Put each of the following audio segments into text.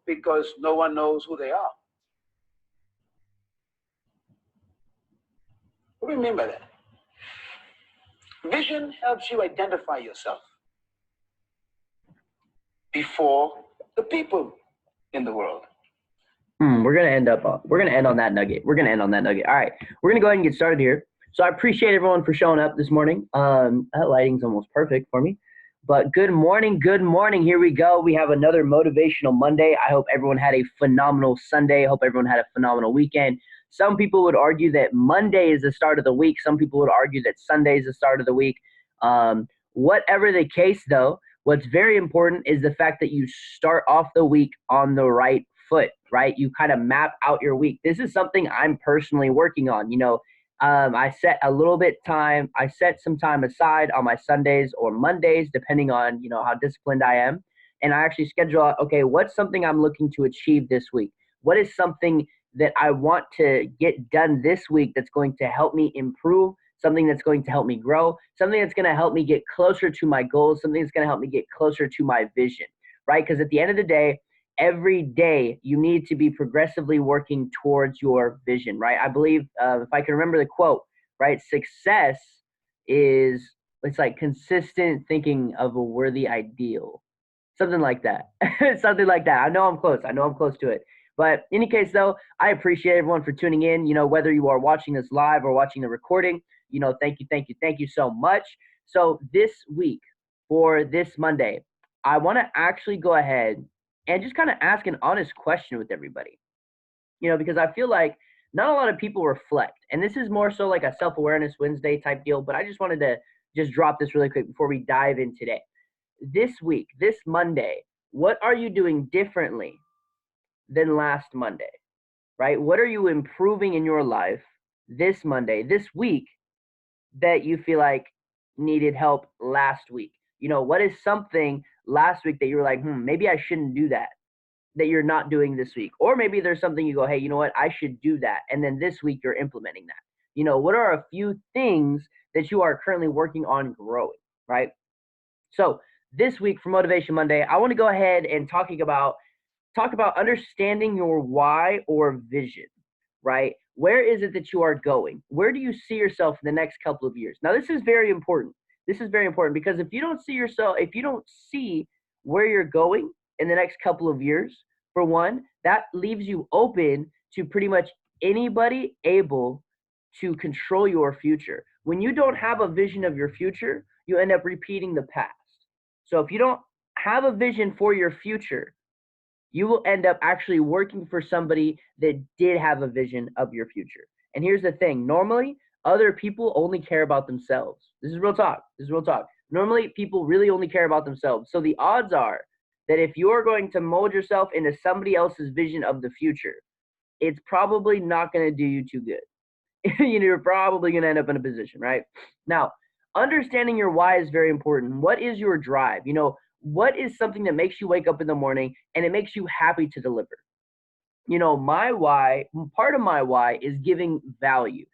because no one knows who they are. Remember that. Vision helps you identify yourself before the people in the world. We're gonna end on that nugget. All right, we're gonna go ahead and get started here. So I appreciate everyone for showing up this morning. That lighting's almost perfect for me. But good morning. Here we go. We have another motivational Monday. I hope everyone had a phenomenal Sunday. I hope everyone had a phenomenal weekend. Some people would argue that Monday is the start of the week. Some people would argue that Sunday is the start of the week. Whatever the case, though, what's very important is the fact that you start off the week on the right foot, right? You kind of map out your week. This is something I'm personally working on. I set some time aside on my Sundays or Mondays, depending on, how disciplined I am. And I actually schedule out, okay, what's something I'm looking to achieve this week? What is something that I want to get done this week that's going to help me improve, something that's going to help me grow, something that's going to help me get closer to my goals, something that's going to help me get closer to my vision, right? Because at the end of the day, every day you need to be progressively working towards your vision, right? I believe, if I can remember the quote, right, success it's like consistent thinking of a worthy ideal, something like that. I know I'm close to it. But in any case, though, I appreciate everyone for tuning in. Whether you are watching this live or watching the recording, thank you so much. So this week, for this Monday, I want to actually go ahead and just kind of ask an honest question with everybody. Because I feel like not a lot of people reflect. And this is more so like a self-awareness Wednesday type deal, but I just wanted to just drop this really quick before we dive in today. This week, this Monday, what are you doing differently than last Monday, right? What are you improving in your life this Monday, this week, that you feel like needed help last week? What is something last week that you were like, maybe I shouldn't do that you're not doing this week? Or maybe there's something you go, hey, you know what, I should do that. And then this week you're implementing that. What are a few things that you are currently working on growing, right? So this week for Motivation Monday, I want to go ahead and talk about understanding your why or vision, right? Where is it that you are going? Where do you see yourself in the next couple of years? Now, this is very important. Because if you don't see where you're going in the next couple of years, for one, that leaves you open to pretty much anybody able to control your future. When you don't have a vision of your future, you end up repeating the past. So if you don't have a vision for your future, you will end up actually working for somebody that did have a vision of your future. And here's the thing. Normally, other people only care about themselves. This is real talk. Normally, people really only care about themselves. So the odds are that if you're going to mold yourself into somebody else's vision of the future, it's probably not going to do you too good. You're probably going to end up in a position, right? Now, understanding your why is very important. What is your drive? What is something that makes you wake up in the morning and it makes you happy to deliver? My why, part of my why is giving value.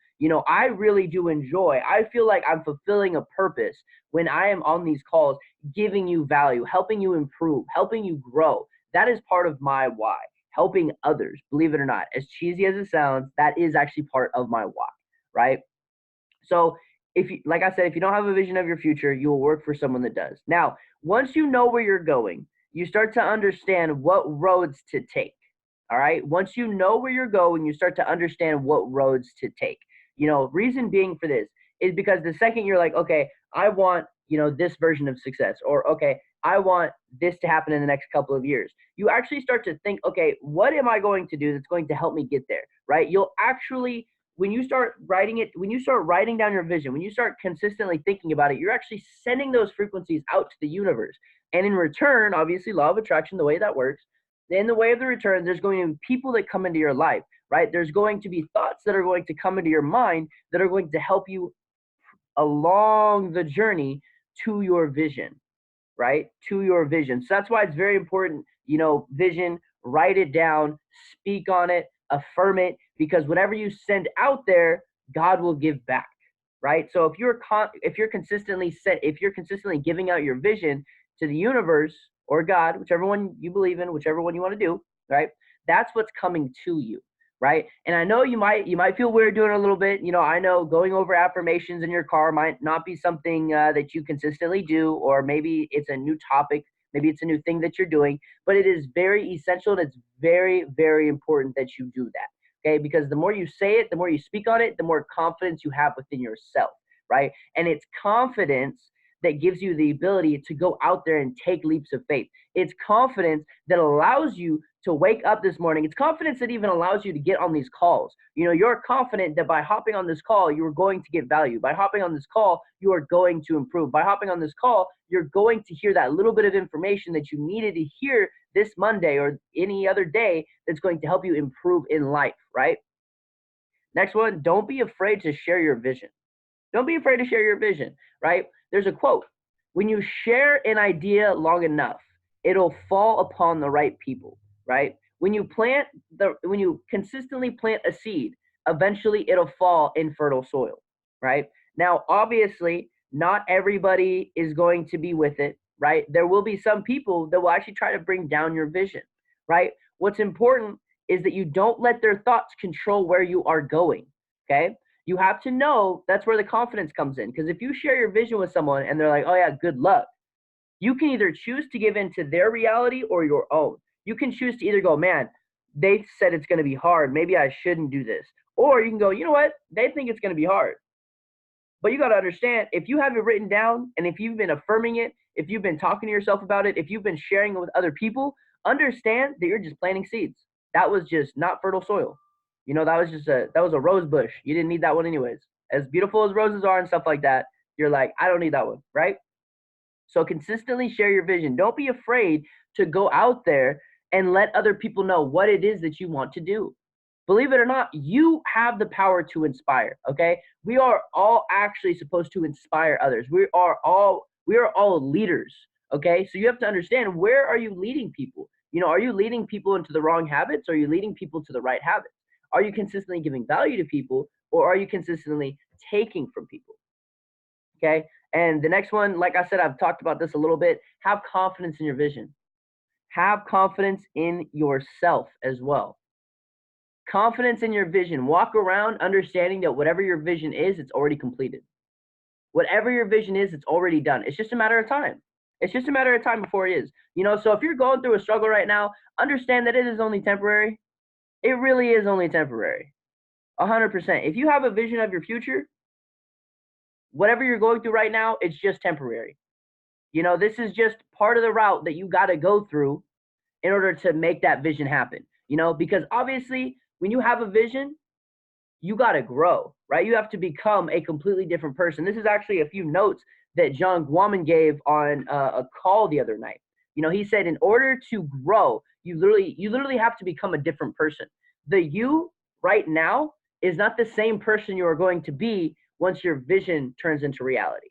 I really do enjoy, I feel like I'm fulfilling a purpose when I am on these calls, giving you value, helping you improve, helping you grow. That is part of my why. Helping others, believe it or not, as cheesy as it sounds, that is actually part of my why, right? So if you don't have a vision of your future, you will work for someone that does. Now, once you know where you're going, you start to understand what roads to take. All right. Once you know where you're going, you start to understand what roads to take. Reason being for this is because the second you're like, okay, I want, this version of success, or okay, I want this to happen in the next couple of years, you actually start to think, okay, what am I going to do that's going to help me get there, right? You'll actually, when you start writing down your vision, when you start consistently thinking about it, you're actually sending those frequencies out to the universe. And in return, obviously, law of attraction, the way that works, in the way of the return, there's going to be people that come into your life, right? There's going to be thoughts that are going to come into your mind that are going to help you along the journey to your vision, right? To your vision. So that's why it's very important, vision, write it down, speak on it, affirm it, because whatever you send out there, God will give back, right? So if you're consistently giving out your vision to the universe or God, whichever one you believe in, whichever one you want to do, right? That's what's coming to you, right? And I know you might feel weird doing it a little bit. I know going over affirmations in your car might not be something that you consistently do, or maybe it's a new topic, maybe it's a new thing that you're doing, but it is very essential and it's very, very important that you do that. Okay, because the more you say it, the more you speak on it, the more confidence you have within yourself, right? And it's confidence that gives you the ability to go out there and take leaps of faith. It's confidence that allows you to wake up this morning. It's confidence that even allows you to get on these calls. You're confident that by hopping on this call, you are going to get value. By hopping on this call, you are going to improve. By hopping on this call, you're going to hear that little bit of information that you needed to hear this Monday or any other day that's going to help you improve in life, right? Next one, don't be afraid to share your vision. Don't be afraid to share your vision, right? There's a quote: when you share an idea long enough, it'll fall upon the right people, right? When you consistently plant a seed, eventually it'll fall in fertile soil, right? Now, obviously, not everybody is going to be with it, right? There will be some people that will actually try to bring down your vision, right? What's important is that you don't let their thoughts control where you are going, okay? You have to know that's where the confidence comes in. Because if you share your vision with someone and they're like, oh, yeah, good luck, you can either choose to give in to their reality or your own. You can choose to either go, man, they said it's going to be hard. Maybe I shouldn't do this. Or you can go, you know what? They think it's going to be hard. But you got to understand, if you have it written down and if you've been affirming it, if you've been talking to yourself about it, if you've been sharing it with other people, understand that you're just planting seeds. That was just not fertile soil. That was a rose bush. You didn't need that one anyways. As beautiful as roses are and stuff like that, you're like, I don't need that one, right? So consistently share your vision. Don't be afraid to go out there and let other people know what it is that you want to do. Believe it or not, you have the power to inspire, okay? We are all actually supposed to inspire others. We are all leaders, okay? So you have to understand, where are you leading people? Are you leading people into the wrong habits? Or are you leading people to the right habits? Are you consistently giving value to people, or are you consistently taking from people? Okay. And the next one, like I said, I've talked about this a little bit. Have confidence in your vision. Have confidence in yourself as well. Confidence in your vision. Walk around understanding that whatever your vision is, it's already completed. Whatever your vision is, it's already done. It's just a matter of time. It's just a matter of time before it is. So if you're going through a struggle right now, understand that it is only temporary. It really is only temporary. 100%. If you have a vision of your future, whatever you're going through right now, it's just temporary. This is just part of the route that you got to go through in order to make that vision happen. Because obviously when you have a vision, you got to grow, right? You have to become a completely different person. This is actually a few notes that John Guaman gave on a call the other night. He said, in order to grow, you literally have to become a different person. The you right now is not the same person you are going to be once your vision turns into reality.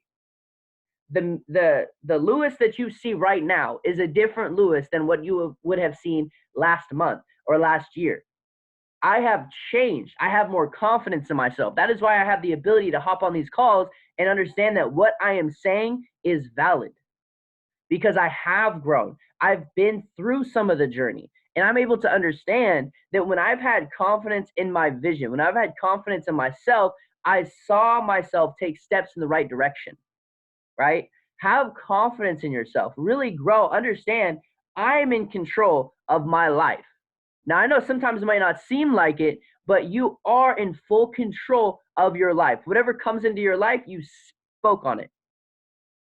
The Lewis that you see right now is a different Lewis than what you would have seen last month or last year. I have changed. I have more confidence in myself. That is why I have the ability to hop on these calls and understand that what I am saying is valid, because I have grown. I've been through some of the journey, and I'm able to understand that when I've had confidence in my vision, when I've had confidence in myself, I saw myself take steps in the right direction, right? Have confidence in yourself. Really grow. Understand, I'm in control of my life. Now, I know sometimes it might not seem like it, but you are in full control of your life. Whatever comes into your life, you spoke on it.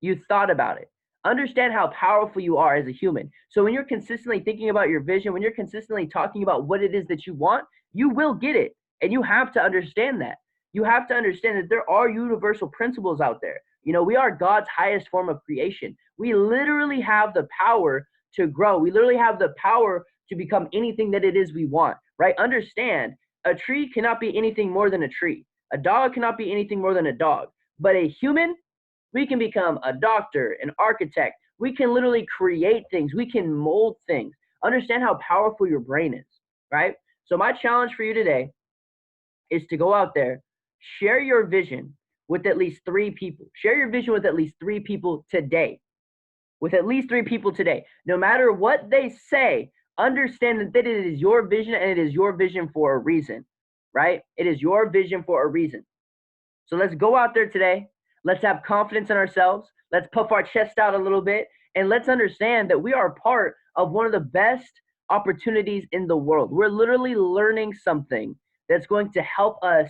You thought about it. Understand how powerful you are as a human. So when you're consistently thinking about your vision, when you're consistently talking about what it is that you want, you will get it. And you have to understand that. You have to understand that there are universal principles out there. We are God's highest form of creation. We literally have the power to grow. We literally have the power to become anything that it is we want, right? Understand, a tree cannot be anything more than a tree. A dog cannot be anything more than a dog. But a human, we can become a doctor, an architect. We can literally create things. We can mold things. Understand how powerful your brain is, right? So my challenge for you today is to go out there, share your vision with at least 3 people. Share your vision with at least 3 people today. With at least 3 people today. No matter what they say, understand that it is your vision and it is your vision for a reason, right? It is your vision for a reason. So let's go out there today. Let's have confidence in ourselves. Let's puff our chest out a little bit. And let's understand that we are part of one of the best opportunities in the world. We're literally learning something that's going to help us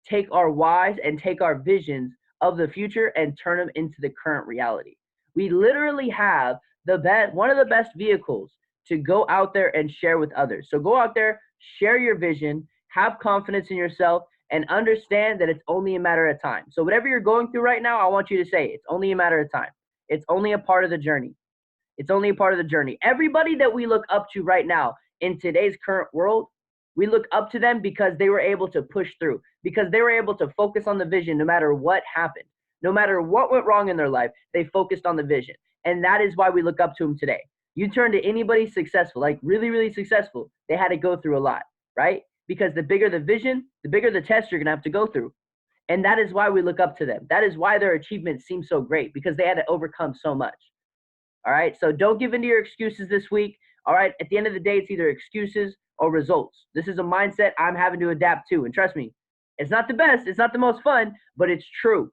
take our whys and take our visions of the future and turn them into the current reality. We literally have one of the best vehicles to go out there and share with others. So go out there, share your vision, have confidence in yourself, and understand that it's only a matter of time. So whatever you're going through right now, I want you to say it's only a matter of time. It's only a part of the journey. It's only a part of the journey. Everybody that we look up to right now in today's current world, we look up to them because they were able to push through, because they were able to focus on the vision no matter what happened. No matter what went wrong in their life, they focused on the vision. And that is why we look up to them today. You turn to anybody successful, like really, really successful, they had to go through a lot, right? Because the bigger the vision, the bigger the test you're going to have to go through. And that is why we look up to them. That is why their achievements seem so great, because they had to overcome so much. All right. So don't give in to your excuses this week. All right. At the end of the day, it's either excuses or results. This is a mindset I'm having to adapt to. And trust me, it's not the best. It's not the most fun, but it's true.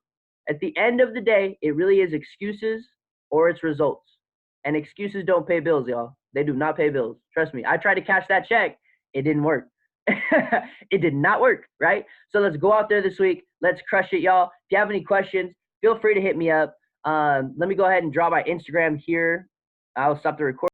At the end of the day, it really is excuses or it's results. And excuses don't pay bills, y'all. They do not pay bills. Trust me. I tried to cash that check. It didn't work. It did not work, right? So let's go out there this week. Let's crush it, y'all. If you have any questions, feel free to hit me up. Let me go ahead and draw my Instagram here. I'll stop the recording.